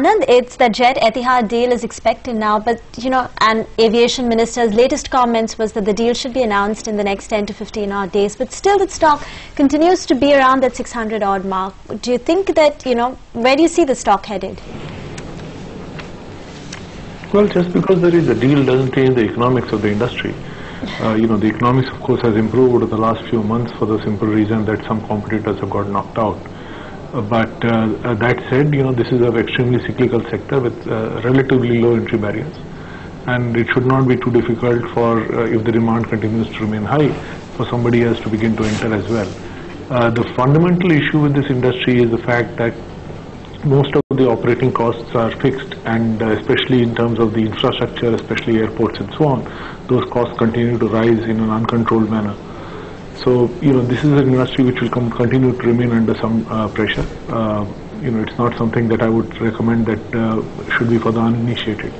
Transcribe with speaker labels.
Speaker 1: Anand, it's the Jet Etihad deal is expected now, but and aviation minister's latest comments was that the deal should be announced in the next 10 to 15 odd days, but still the stock continues to be around that 600 odd mark. Do you think that, where do you see the stock headed?
Speaker 2: Well, just because there is a deal doesn't change the economics of the industry. The economics, of course, has improved over the last few months for the simple reason that some competitors have got knocked out. But that said, this is an extremely cyclical sector with relatively low entry barriers, and it should not be too difficult for, if the demand continues to remain high, for somebody else to begin to enter as well. The fundamental issue with this industry is the fact that most of the operating costs are fixed, and especially in terms of the infrastructure, especially airports and so on, those costs continue to rise in an uncontrolled manner. So, this is an industry which will continue to remain under some pressure. It's not something that I would recommend that should be for the uninitiated.